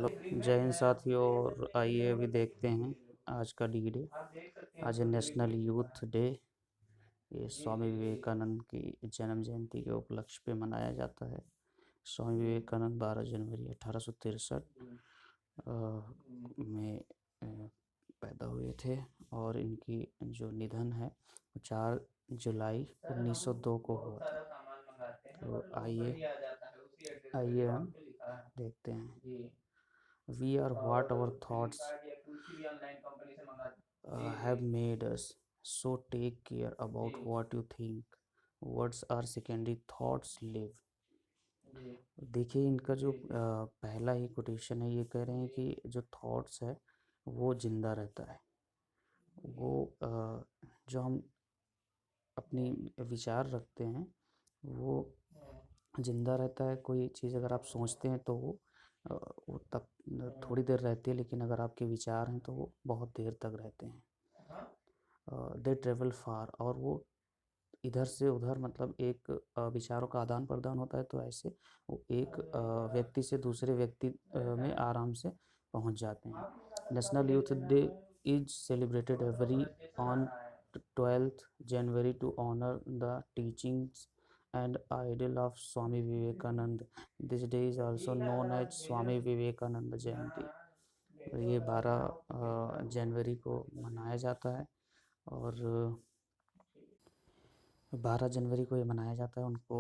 Hello जय हिंद साथियों। और आइए अभी देखते हैं आज का डी डे। आज है नेशनल यूथ डे। ये स्वामी विवेकानंद की जन्म जयंती के उपलक्ष्य पे मनाया जाता है। स्वामी विवेकानंद 12 जनवरी 1863 में पैदा हुए थे और इनकी जो निधन है वो 4 जुलाई 1902 को हुआ था। तो आइए हम देखते हैं। We are what our thoughts have made us. So take care about what you think. Words are secondary, thoughts live. देखिए इनका जो पहला ही कोटेशन है, ये कह रहे हैं कि जो थॉट्स है वो जिंदा रहता है। वो जो हम अपनी विचार रखते हैं वो जिंदा रहता है। कोई चीज़ अगर आप सोचते हैं तो वो तब थोड़ी देर रहती है, लेकिन अगर आपके विचार हैं तो वो बहुत देर तक रहते हैं। दे ट्रेवल फार, और वो इधर से उधर, मतलब एक विचारों का आदान प्रदान होता है तो ऐसे वो एक व्यक्ति से दूसरे व्यक्ति में आराम से पहुंच जाते हैं। National youth day is celebrated every on 12th January to honour the teachings and ideal of Swami Vivekanand. This day is also known as Swami Vivekananda Jayanti। तो ये 12 जनवरी को मनाया जाता है और 12 जनवरी को ये मनाया जाता है उनको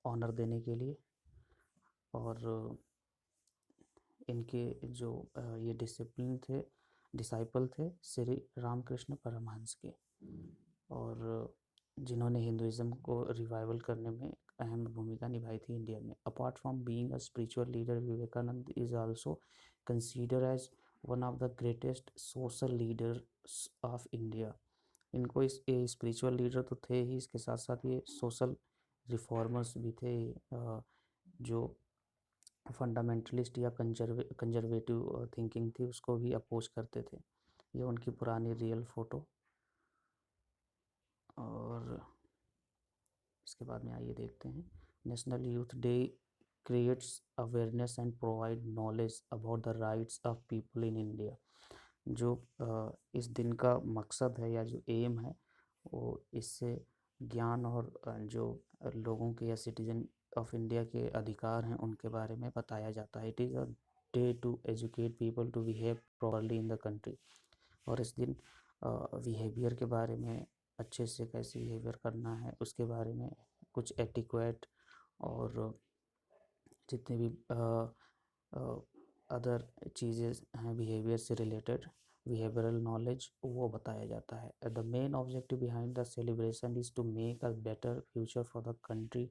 ऑनर देने के लिए। और इनके जो ये डिसाइपल थे श्री रामकृष्ण परमहंस के, और जिन्होंने हिंदुज़म को रिवाइवल करने में अहम भूमिका निभाई थी इंडिया में। Apart from being a spiritual leader, Vivekananda is also consider as one of the greatest social leaders of India. इनको इस स्पिरिचुअल लीडर तो थे ही, इसके साथ साथ ये सोशल रिफॉर्मर्स भी थे। जो फंडामेंटलिस्ट या कंजर्वेटिव थिंकिंग थी उसको भी अपोज करते थे। ये उनकी पुरानी रियल फ़ोटो। और इसके बाद में आइए देखते हैं। National youth day creates awareness and provide knowledge about the rights of people in India. जो इस दिन का मकसद है या जो एम है वो इससे ज्ञान और जो लोगों के या सिटीजन ऑफ इंडिया के अधिकार हैं उनके बारे में बताया जाता है। It is a day to educate people to behave properly in the country. और इस दिन बिहेवियर के बारे में, अच्छे से कैसे बिहेवियर करना है उसके बारे में, कुछ एटिक्वेट और जितने भी अदर चीज़ें हैं बिहेवियर से रिलेटेड, बिहेवियरल नॉलेज, वो बताया जाता है। The main objective behind the celebration is to make a better future for the country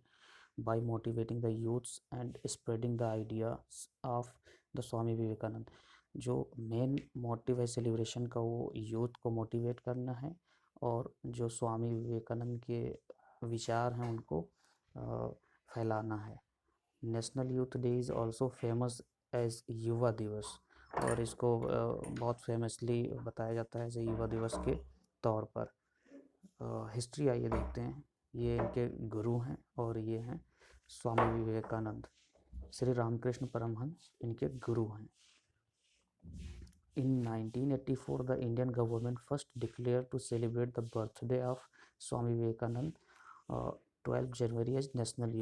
by motivating the youths and spreading the ideas of the Swami Vivekananda. जो मेन मोटिव है celebration का वो youth को motivate करना है और जो स्वामी विवेकानंद के विचार हैं उनको फैलाना है। National youth day is also famous as Yuva Divas, और इसको बहुत फेमसली बताया जाता है एज युवा दिवस के तौर पर। हिस्ट्री आइए देखते हैं। ये इनके गुरु हैं और ये हैं स्वामी विवेकानंद। श्री रामकृष्ण परमहंस इनके गुरु हैं। In 1984, the Indian government first declared to celebrate the birthday of Swami Vivekanand 12 January as National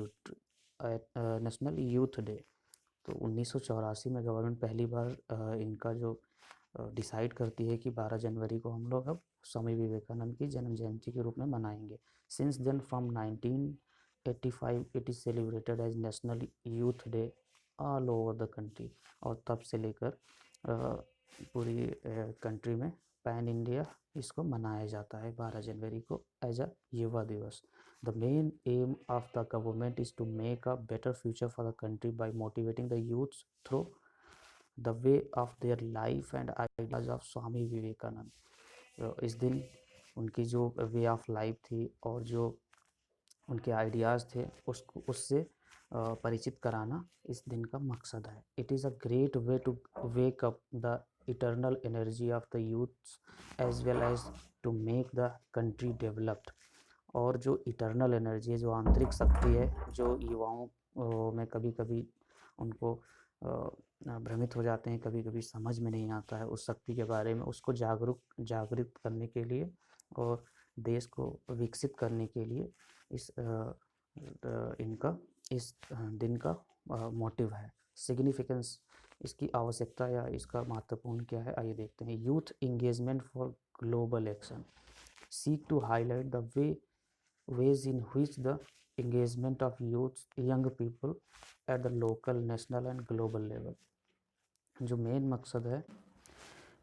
Youth Day। तो 1984 में गवर्नमेंट पहली बार इनका जो डिसाइड करती है कि 12 जनवरी को हम लोग अब स्वामी विवेकानंद की जन्म जयंती के रूप में मनाएंगे। Since then from 1985 it is celebrated as national youth day all over the country. और तब से लेकर पूरी कंट्री में पैन इंडिया इसको मनाया जाता है 12 जनवरी को एज अ युवा दिवस। The main aim of the government is to make a better future for the country by motivating the youth through the way of their life and ideas of Swami Vivekananda. तो इस दिन उनकी जो वे ऑफ लाइफ थी और जो उनके ideas थे उससे परिचित कराना इस दिन का मकसद है। It is a great way to wake up the eternal energy of the youth as well as to make the country developed. और जो इटर्नल एनर्जी है, जो आंतरिक शक्ति है, जो युवाओं में कभी कभी उनको भ्रमित हो जाते हैं, कभी कभी समझ में नहीं आता है उस शक्ति के बारे में। उसको जागरूक करने के लिए और देश को विकसित करने के लिए इनका इस दिन का मोटिव है। सिग्निफिकेंस, इसकी आवश्यकता या इसका महत्वपूर्ण क्या है, आइए देखते हैं। Youth engagement for global action seek to highlight the ways in which the engagement of young people at the local, national and global level, जो मेन मकसद है,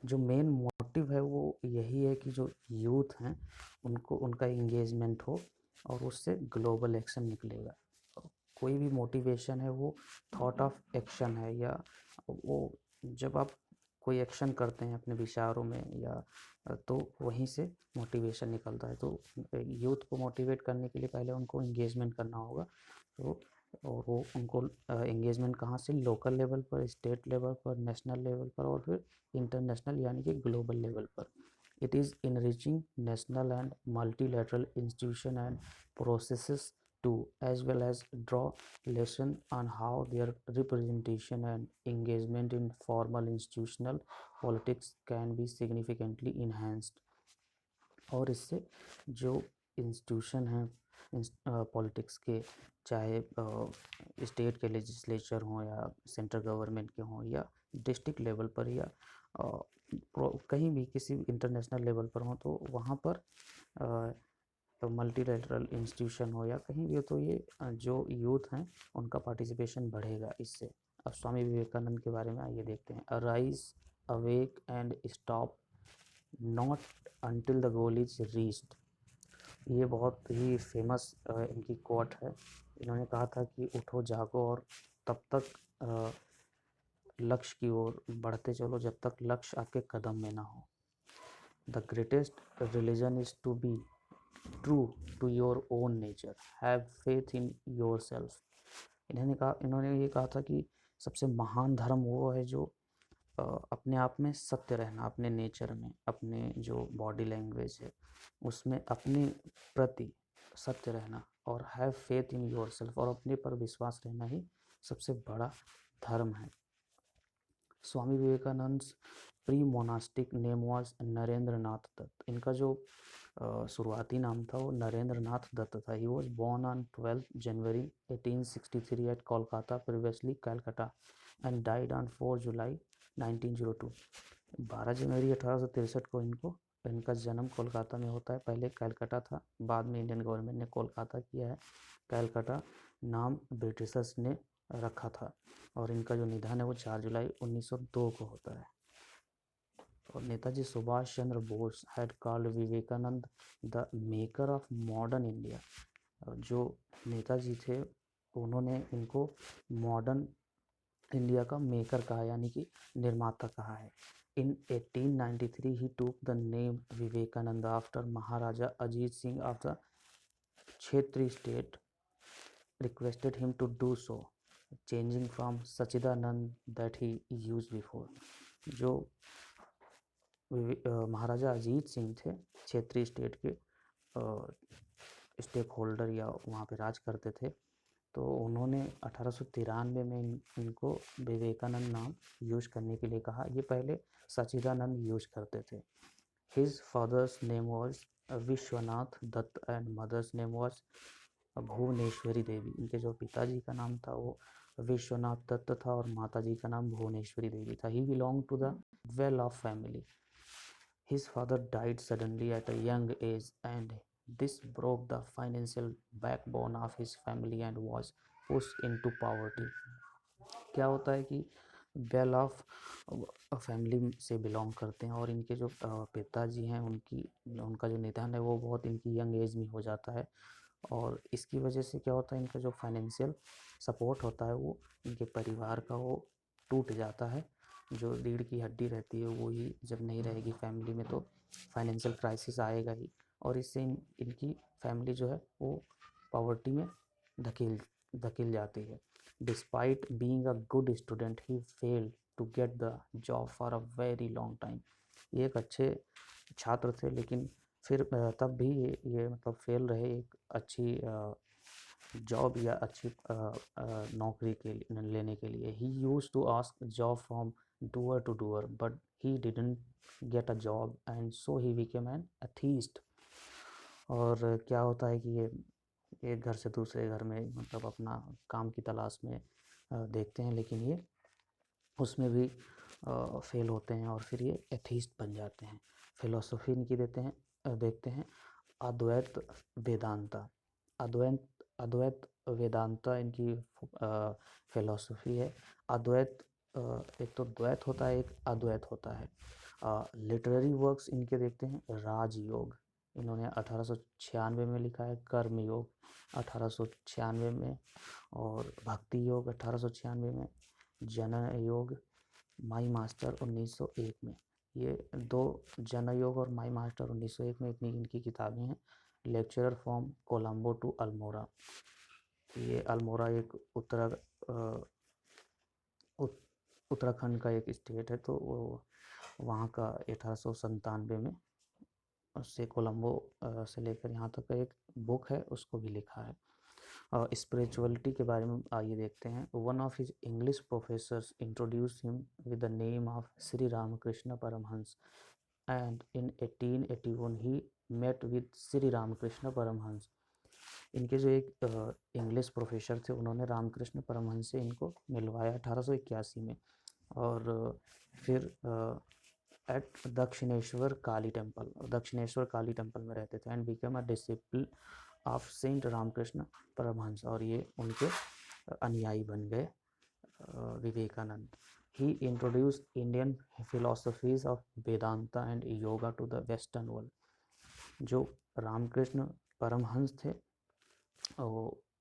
जो मेन मोटिव है वो यही है कि जो यूथ हैं उनको उनका इंगेजमेंट हो और उससे ग्लोबल एक्शन निकलेगा। कोई भी मोटिवेशन है वो थॉट ऑफ एक्शन है, या वो जब आप कोई एक्शन करते हैं अपने विचारों में या तो वहीं से मोटिवेशन निकलता है। तो यूथ को मोटिवेट करने के लिए पहले उनको इंगेजमेंट करना होगा। तो और वो उनको इंगेजमेंट कहाँ से, लोकल लेवल पर, स्टेट लेवल पर, नेशनल लेवल पर और फिर इंटरनेशनल यानी कि ग्लोबल लेवल पर। It is enriching national and multilateral institution and processes to as well as draw lesson on how their representation and engagement in formal institutional politics can be significantly enhanced। और इससे जो institution हैं politics के, चाहे state के legislature हों या central government के हों या डिस्ट्रिक्ट लेवल पर या कहीं भी किसी इंटरनेशनल लेवल पर हों, तो वहाँ पर तो मल्टीलैटरल इंस्टीट्यूशन हो या कहीं भी हो, तो ये जो यूथ हैं उनका पार्टिसिपेशन बढ़ेगा इससे। अब स्वामी विवेकानंद के बारे में आइए देखते हैं। Arise, awake and stop not until the goal is reached. ये बहुत ही फेमस इनकी कोट है। इन्होंने कहा था कि उठो जागो और तब तक लक्ष्य की ओर बढ़ते चलो जब तक लक्ष्य आपके कदम में ना हो। The greatest religion is to be true to your own nature, have faith in yourself। इन्होंने ये कहा था कि सबसे महान धर्म वो है जो अपने आप में सत्य रहना, अपने नेचर में, अपने जो बॉडी लैंग्वेज है उसमें अपने प्रति सत्य रहना, और हैव फेथ इन योरसेल्फ, और अपने पर विश्वास रहना ही सबसे बड़ा धर्म है। Swami Vivekananda pre monastic name was Narendra Nath Datta. इनका जो शुरुआती नाम था वो नरेंद्र नाथ दत्त था। He was born on 12 January 1863 at Kolkata, previously Calcutta, and died on 4 July 1902। 12 जनवरी 1863 को इनका जन्म कोलकाता में होता है। पहले कैलकाटा था, बाद में इंडियन गवर्नमेंट ने कोलकाता किया है। कैलकाटा नाम ब्रिटिशर्स ने रखा था। और इनका जो निधन है वो 4 जुलाई 1902 को होता है। और Netaji Subhash Chandra Bose had called Vivekananda the maker of modern India. जो नेताजी थे उन्होंने इनको मॉडर्न इंडिया का मेकर कहा, यानी कि निर्माता कहा है। इन 1893 he took the name Vivekananda after Maharaja Ajit Singh of the Khetri state requested him to do so, changing from Sachidanand that he used before। जो महाराजा अजीत सिंह थे, क्षेत्रीय स्टेट के स्टेक होल्डर या वहाँ पे राज करते थे, तो उन्होंने 1893 में इनको विवेकानंद नाम यूज करने के लिए कहा। ये पहले सचिदानंद यूज करते थे। His father's name was Vishwanath Datta and mother's name was Bhuvaneshwari Devi. इनके जो पिताजी का नाम था वो विश्वनाथ दत्त था और माताजी का नाम भुवनेश्वरी देवी था। He belong to the well of family. His father died suddenly at a young age and this broke the financial backbone of his family and was pushed into poverty. क्या होता है कि वेल ऑफ फैमिली से belong करते हैं और इनके जो पिताजी हैं उनका जो निधन है वो बहुत इनकी यंग एज में हो जाता है, और इसकी वजह से क्या होता है, इनका जो फाइनेंशियल सपोर्ट होता है वो इनके परिवार का वो टूट जाता है। जो रीढ़ की हड्डी रहती है वो ही जब नहीं रहेगी फैमिली में तो फाइनेंशियल क्राइसिस आएगा ही, और इससे इनकी फैमिली जो है वो पॉवर्टी में धकेल जाती है। Despite being a good student he failed to get the job for a very long time. ये एक अच्छे छात्र थे लेकिन फिर तब भी ये मतलब फेल रहे एक अच्छी जॉब या अच्छी नौकरी के लिए लेने के लिए। He use to ask job from door to door but he didn't get a job and so he became an atheist. और क्या होता है कि ये एक घर से दूसरे घर में मतलब अपना काम की तलाश में देखते हैं, लेकिन ये उसमें भी फेल होते हैं और फिर ये एथीस्ट बन जाते हैं। फिलोसफी इनकी देखते हैं अद्वैत वेदांता। अद्वैत अद्वैत वेदांता इनकी फिलोसफी है। अद्वैत एक तो द्वैत होता है, एक अद्वैत होता है। लिटरेरी वर्क्स इनके देखते हैं राजयोग, इन्होंने 1896 में लिखा है। कर्म योग 1896 में, और भक्ति योग 1896 में, जनन योग, माई मास्टर 1901 में। ये दो, जनन योग और माई मास्टर 1901 में, इतनी इनकी किताबें हैं। Lecturer from Colombo to Almora, ये अल्मोड़ा एक उत्तराखंड का एक स्टेट है, तो वो वहाँ का 1897 में उससे कोलंबो से लेकर यहाँ तक का एक बुक है, उसको भी लिखा है। स्पिरिचुअलिटी के बारे में आइए देखते हैं। One of his English professors introduce him with the name of Shri Ramakrishna Paramahamsa and in 1881 he met with Shri Ramakrishna Paramahamsa. इनके जो एक इंग्लिश प्रोफेसर थे, उन्होंने रामकृष्ण परमहंस से इनको मिलवाया 1881 में। और फिर एट दक्षिणेश्वर काली टेम्पल में रहते थे and become a disciple of saint Ramakrishna Paramhansa, और ये उनके अनुयायी बन गए Vivekananda. He introduced Indian philosophies of Vedanta and yoga to the western world. जो रामकृष्ण परमहंस थे,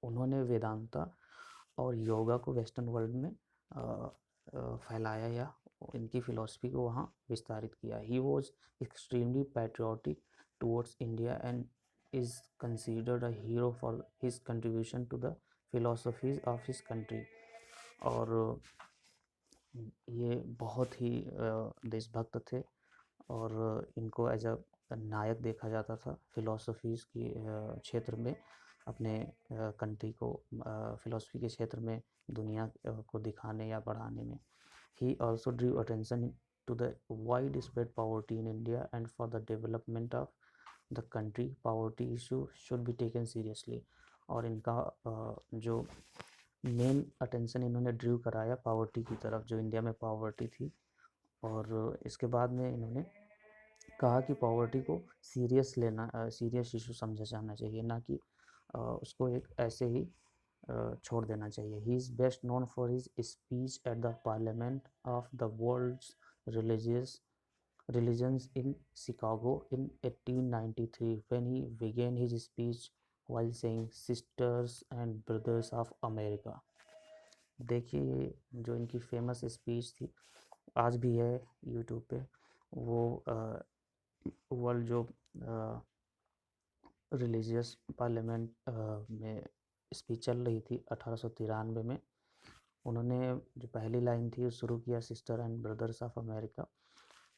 उन्होंने वेदांता और योगा को वेस्टर्न वर्ल्ड में फैलाया या इनकी फ़िलॉसफी को वहाँ विस्तारित किया। He was extremely patriotic towards India and is considered a hero for his contribution to the philosophies of his country। और ये बहुत ही देशभक्त थे और इनको एज अ नायक देखा जाता था फिलोसफीज़ की क्षेत्र में, अपने कंट्री को फिलोसफी के क्षेत्र में दुनिया को दिखाने या बढ़ाने में। He also drew attention to the widespread poverty in India and for the development of the country poverty issue should be taken seriously। और इनका जो मेन अटेंशन इन्होंने ड्रू कराया पावर्टी की तरफ, जो इंडिया में पावर्टी थी। और इसके बाद में इन्होंने कहा कि पावर्टी को सीरियस इशू समझा जाना चाहिए, ना कि उसको एक ऐसे ही छोड़ देना चाहिए। He is best known for his speech at the parliament of the world's religions in Chicago in 1893 when he began his speech while saying sisters and brothers of America। देखिए जो इनकी फेमस स्पीच थी, आज भी है YouTube पे, वो world जो रिलीजियस पार्लियामेंट में स्पीच चल रही थी 1893 में, उन्होंने जो पहली लाइन थी वो शुरू किया sister and brothers of America,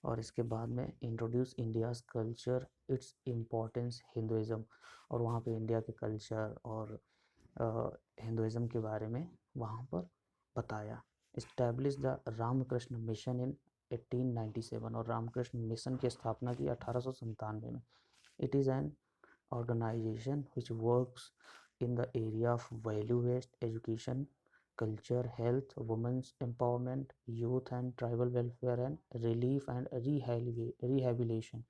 और इसके बाद में introduce India's culture its importance Hinduism, और वहाँ पे इंडिया के कल्चर और हिंदुज़म के बारे में वहाँ पर बताया। Establish the Ramakrishna mission in 1897, और रामकृष्ण मिशन की स्थापना की 1897 में। It is an organization which works in the area of value-based education, culture, health, women's empowerment, youth and tribal welfare and relief and rehabilitation।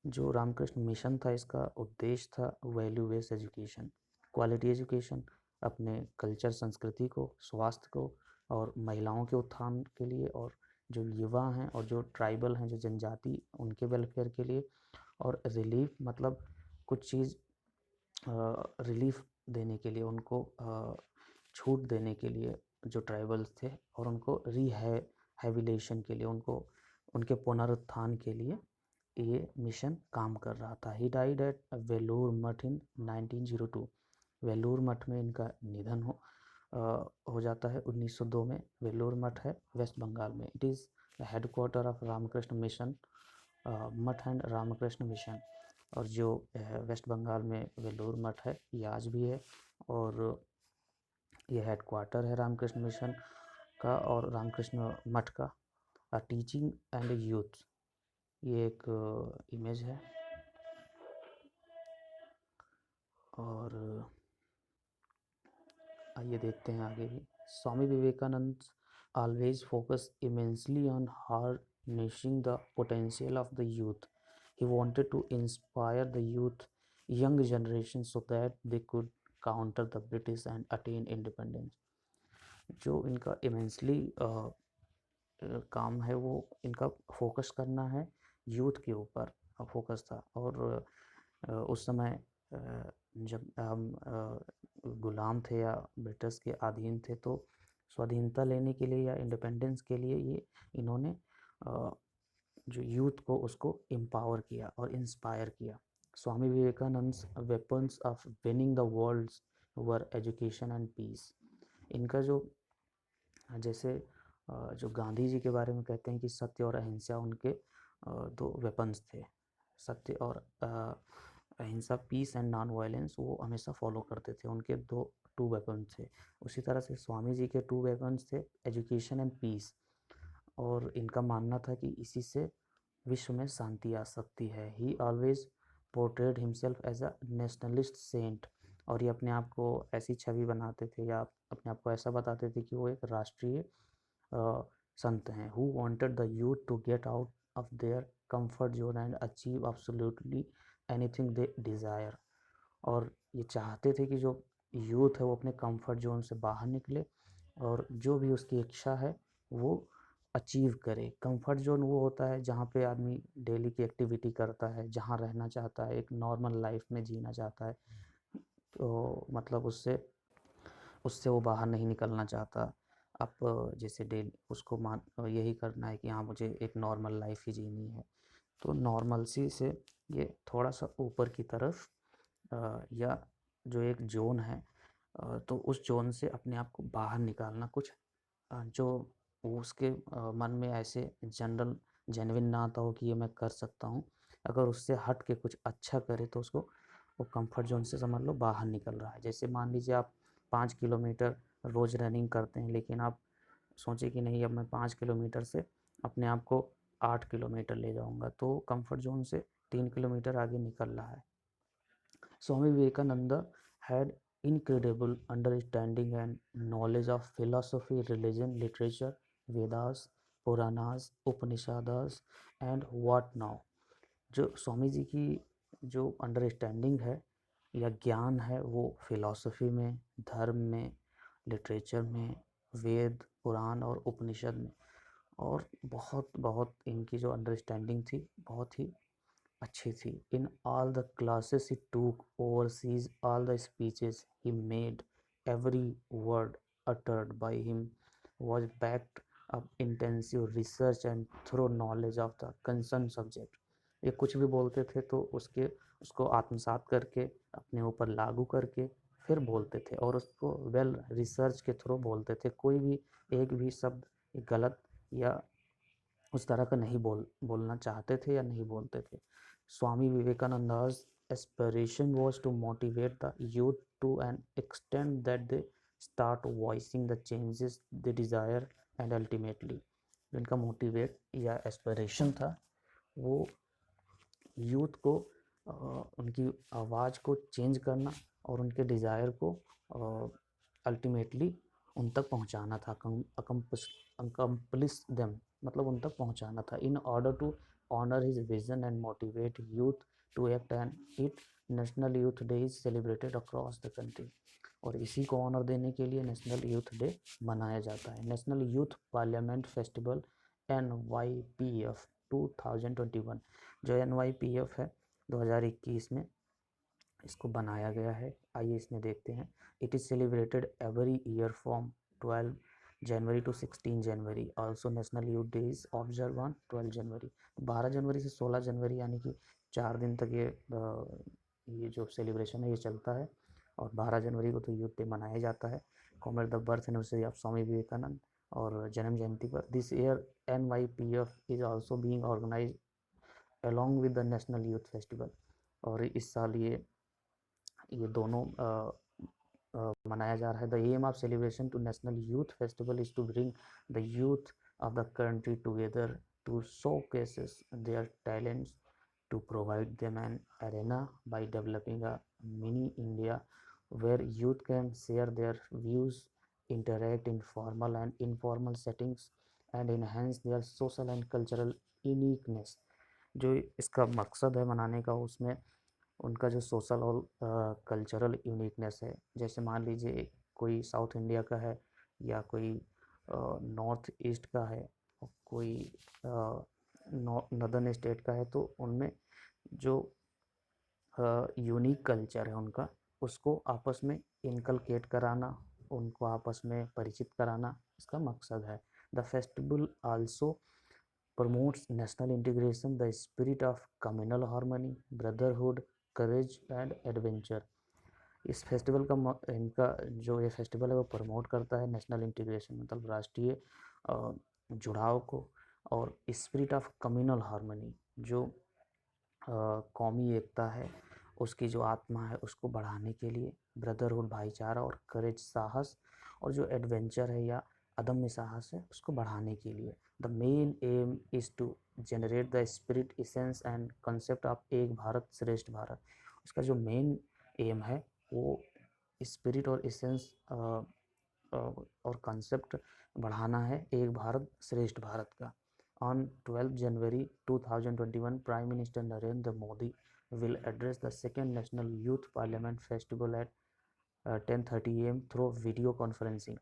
जो रामकृष्ण मिशन था, इसका उद्देश्य था value based education, quality education, अपने कल्चर संस्कृति को, स्वास्थ्य को और महिलाओं के उत्थान के लिए, और जो युवा हैं और जो ट्राइबल हैं, जो जनजाति, उनके वेलफेयर के लिए, और रिलीफ मतलब कुछ चीज़ रिलीफ देने के लिए, उनको छूट देने के लिए जो ट्राइबल्स थे, और उनको रिहैबिलिटेशन के लिए, उनको उनके पुनरुत्थान के लिए ये मिशन काम कर रहा था। ही डाइड एट वेलूर मठ इन 1902। वेलूर मठ में इनका निधन हो जाता है 1902 में। वेलूर मठ है वेस्ट बंगाल में। It is headquarter of Ramakrishna Mission Math and Ramakrishna Mission. और जो वेस्ट बंगाल में वेलूर मठ है, ये आज भी है, और ये हेडक्वार्टर है रामकृष्ण मिशन का और रामकृष्ण मठ का। टीचिंग एंड यूथ, ये एक इमेज है। और आइए देखते हैं आगे भी। Swami Vivekananda always focused immensely on harnessing the potential of the youth. He wanted to inspire the young generation so that they could counter the British and attain independence. जो इनका immensely काम है वो इनका फोकस करना है यूथ के ऊपर फोकस था। और उस समय जब हम गुलाम थे या ब्रिटिश के अधीन थे, तो स्वाधीनता लेने के लिए या इंडिपेंडेंस के लिए ये इन्होंने जो यूथ को उसको एम्पावर किया और इंस्पायर किया। Swami Vivekananda weapons of winning the world were education and peace. इनका जो जैसे जो गांधी जी के बारे में कहते हैं कि सत्य और अहिंसा उनके दो वेपन्स थे। सत्य और अहिंसा, पीस एंड नॉन वायलेंस, वो हमेशा फॉलो करते थे। उनके टू वेपन्स थे। उसी तरह से स्वामी जी के टू वेपन्स थे, एजुकेशन एंड पीस। और इनका मानना था कि इसी से विश्व में शांति आ सकती है। He always portrayed himself as a nationalist saint. और ये अपने आप को ऐसी छवि बनाते थे या अपने आप को ऐसा बताते थे कि वो एक राष्ट्रीय संत हैं। Who wanted the youth to get out of their comfort zone and achieve absolutely anything they desire. और ये चाहते थे कि जो यूथ है वो अपने कंफर्ट जोन से बाहर निकले और जो भी उसकी इच्छा है वो अचीव करे। कंफर्ट जोन वो होता है जहाँ पे आदमी डेली की एक्टिविटी करता है, जहाँ रहना चाहता है, एक नॉर्मल लाइफ में जीना चाहता है, तो मतलब उससे वो बाहर नहीं निकलना चाहता। आप जैसे डेली उसको यही करना है कि हाँ मुझे एक नॉर्मल लाइफ ही जीनी है, तो नॉर्मलसी से ये थोड़ा सा ऊपर की तरफ या जो एक जोन है, तो उस जोन से अपने आप को बाहर निकालना, कुछ जो उसके मन में ऐसे जेन्युइन ना आता हो कि ये मैं कर सकता हूँ, अगर उससे हट के कुछ अच्छा करे तो उसको वो कंफर्ट जोन से समझ लो बाहर निकल रहा है। जैसे मान लीजिए आप 5 किलोमीटर रोज़ रनिंग करते हैं, लेकिन आप सोचे कि नहीं अब मैं 5 किलोमीटर से अपने आप को 8 किलोमीटर ले जाऊंगा, तो कंफर्ट जोन से 3 किलोमीटर आगे निकल रहा है। Swami Vivekananda had incredible understanding and knowledge of philosophy, religion, literature, Vedas, Puranas, Upanishads and what now। जो स्वामी जी की जो अंडरस्टैंडिंग है या ज्ञान है वो फिलॉसफी में, धर्म में, लिटरेचर में, वेद, पुराण और उपनिषद में, और बहुत बहुत इनकी जो अंडरस्टैंडिंग थी बहुत ही अच्छी थी। इन ऑल द क्लासेस ही टूक overseas, all the speeches he made, every word uttered by him was backed up intensive research and thorough knowledge of the concerned subject। ये कुछ भी बोलते थे तो उसको आत्मसात करके अपने ऊपर लागू करके फिर बोलते थे, और उसको वेल रिसर्च के थ्रू बोलते थे। कोई भी एक भी शब्द गलत या उस तरह का नहीं बोलना चाहते थे या नहीं बोलते थे। स्वामी विवेकानंदा's aspiration was to motivate the youth to an extent that they start voicing the changes they desire and ultimately, जो इनका मोटिवेट या एस्पिरेशन था वो यूथ को उनकी आवाज़ को चेंज करना और उनके डिज़ायर को अल्टीमेटली उन तक पहुंचाना था। अकम्प्लिश देम, मतलब उन तक पहुंचाना था। In order to honour his vision and motivate youth to act and it, national youth day is celebrated across the country. और इसी को ऑनर देने के लिए नेशनल यूथ डे मनाया जाता है। National youth parliament festival NYPF 2021, जो NYPF है 2021 में इसको बनाया गया है। आइए इसमें देखते हैं। It is celebrated every year from 12 January to 16 January. Also national youth day is observe on 12 January. 12 जनवरी से 16 जनवरी यानी कि 4 दिन तक ये जो सेलिब्रेशन है ये चलता है, और 12 जनवरी को तो यूथ डे मनाया जाता है, commemorate the birth anniversary of Swami Vivekananda, और जन्म जयंती पर। This year NYPF is also being organise along with the national youth festival. और इस साल ये दोनों मनाया जा रहा है। The aim of celebration to national youth festival is to bring the youth of the country together to showcase their talents, to provide them an arena by developing a mini India where youth can share their views, interact in formal and informal settings, and enhance their social and cultural uniqueness। जो इसका मकसद है मनाने का, उसमें उनका जो social और कल्चरल यूनिकनेस है, जैसे मान लीजिए कोई साउथ इंडिया का है या कोई नॉर्थ ईस्ट का है, कोई नदर्न स्टेट का है, तो उनमें जो यूनिक कल्चर है उनका, उसको आपस में इनकलकेट कराना, उनको आपस में परिचित कराना इसका मकसद है। The festival also promotes national integration, the spirit of communal harmony, brotherhood, courage and adventure। इस फेस्टिवल का इनका जो ये फेस्टिवल है वो प्रमोट करता है नेशनल इंटीग्रेशन, मतलब राष्ट्रीय जुड़ाव को, और स्पिरिट ऑफ कम्युनल हार्मनी, जो कौमी एकता है उसकी जो आत्मा है उसको बढ़ाने के लिए, ब्रदरहुड भाईचारा, और करेज साहस, और जो एडवेंचर है या अदम्य साहस है उसको बढ़ाने के लिए। The main aim is to generate the spirit, essence and concept of Ek Bharat श्रेष्ठ भारत। उसका जो मेन एम है वो स्पिरिट और इसेंस और कंसेप्ट बढ़ाना है एक भारत श्रेष्ठ भारत का। On 12 January 2021, Prime Minister Narendra Modi will address the second National Youth Parliament Festival at 10:30 AM through video conferencing।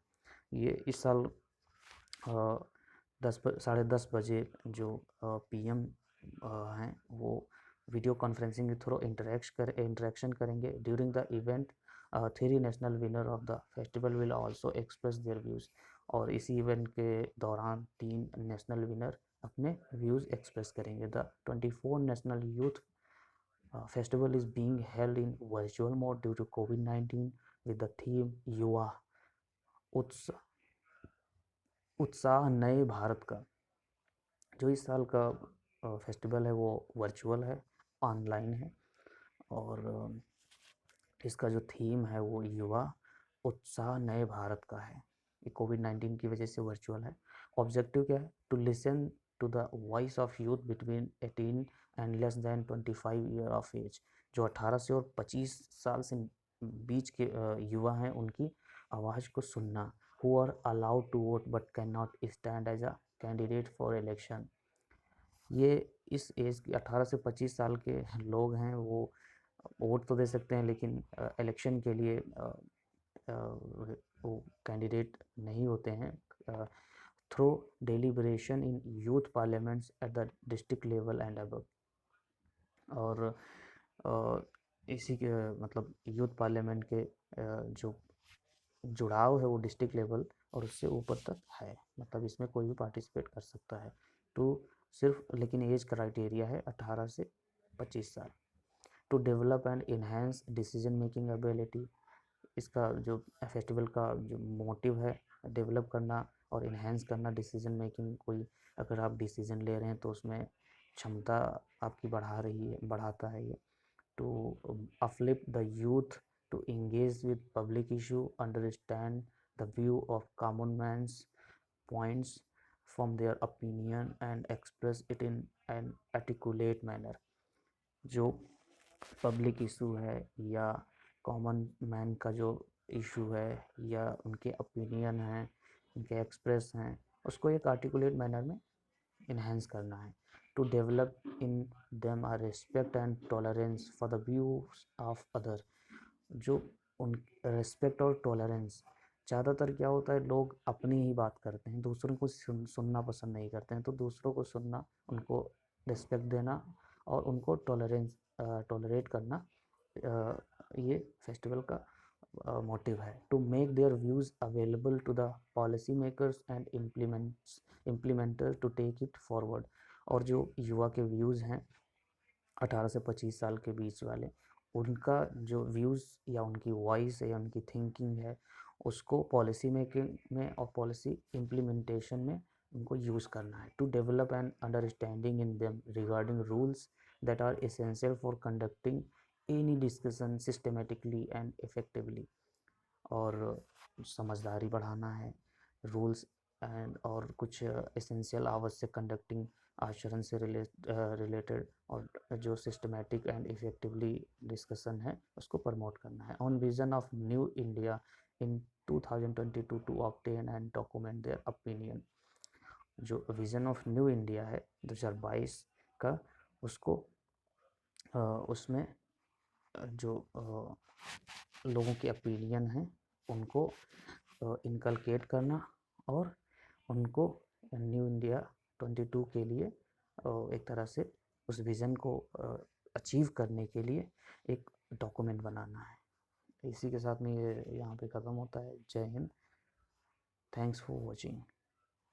ये इस साल 10:30 बजे जो PM हैं वो वीडियो कॉन्फ्रेंसिंग के थ्रू इंटरेक्शन करेंगे। During the event 3 national winner of the festival will also express their views. और इसी इवेंट के दौरान 3 नेशनल विनर अपने व्यूज़ एक्सप्रेस करेंगे। The 24 national youth festival is being held in virtual mode due to कोविड-19 with the theme Yuva Utsah नए भारत का। जो इस साल का फेस्टिवल है वो वर्चुअल है, ऑनलाइन है, और इसका जो थीम है वो युवा उत्साह नए भारत का है। ये कोविड-19 की वजह से वर्चुअल है। ऑब्जेक्टिव क्या है? To listen to the voice of youth between 18 and less than 25 year of age. जो 18 से और 25 साल से बीच के युवा हैं उनकी आवाज़ को सुनना। Who are allowed to vote but can not stand as a candidate for election. ये इस एज के 18 से 25 साल के लोग हैं, वो वोट तो दे सकते हैं लेकिन इलेक्शन के लिए वो कैंडिडेट नहीं होते हैं। Through deliberation in youth parliaments at the district level and above. और इसी के मतलब यूथ पार्लियामेंट के जो जुड़ाव है वो डिस्ट्रिक्ट लेवल और उससे ऊपर तक है, मतलब इसमें कोई भी पार्टिसिपेट कर सकता है। तो सिर्फ लेकिन एज क्राइटेरिया है 18 से 25 साल। To develop and enhance decision making ability. इसका जो फेस्टिवल का जो मोटिव है डेवलप करना और इन्हेंस करना डिसीजन मेकिंग। कोई अगर आप डिसीजन ले रहे हैं तो उसमें क्षमता आपकी बढ़ाता है ये। To uplift the youth, to engage with public issue, understand the view of common man's points from their opinion and express it in an articulate manner। जो पब्लिक इशू है या कॉमन मैन का जो इशू है या उनके opinion हैं, उनके एक्सप्रेस हैं, उसको एक आर्टिकुलेट मैनर में इन्हेंस करना है। To develop in them are respect and tolerance for the views of other. जो उन रिस्पेक्ट और टॉलरेंस, ज़्यादातर क्या होता है लोग अपनी ही बात करते हैं, दूसरों को सुनना पसंद नहीं करते हैं। तो दूसरों को सुनना, उनको रिस्पेक्ट देना और उनको टॉलरेट करना ये फेस्टिवल का मोटिव है। To make their views available to the policy makers and implementer to take it forward. और जो युवा के व्यूज़ हैं 18 से 25 साल के बीच वाले, उनका जो व्यूज़ या उनकी वॉइस है या उनकी थिंकिंग है उसको पॉलिसी मेकिंग में और पॉलिसी इम्प्लीमेंटेशन में उनको यूज़ करना है। To develop an understanding in them regarding rules that are essential for conducting any discussion systematically and effectively. और समझदारी बढ़ाना है, रूल्स एंड और कुछ एसेंशियल आवश्यक कंडक्टिंग आचरण से रिलेटेड और जो सिस्टमेटिक एंड इफेक्टिवली डिस्कशन है उसको प्रमोट करना है। On vision of new India in 2022 to obtain and document their opinion. जो विज़न ऑफ न्यू इंडिया है 2022 का, उसको उसमें जो लोगों के ओपिनियन हैं उनको इनकलकेट करना और उनको न्यू इंडिया 22 के लिए एक तरह से उस विज़न को अचीव करने के लिए एक डॉक्यूमेंट बनाना है। इसी के साथ में ये यहाँ पे ख़त्म होता है। जय हिंद। Thanks for watching.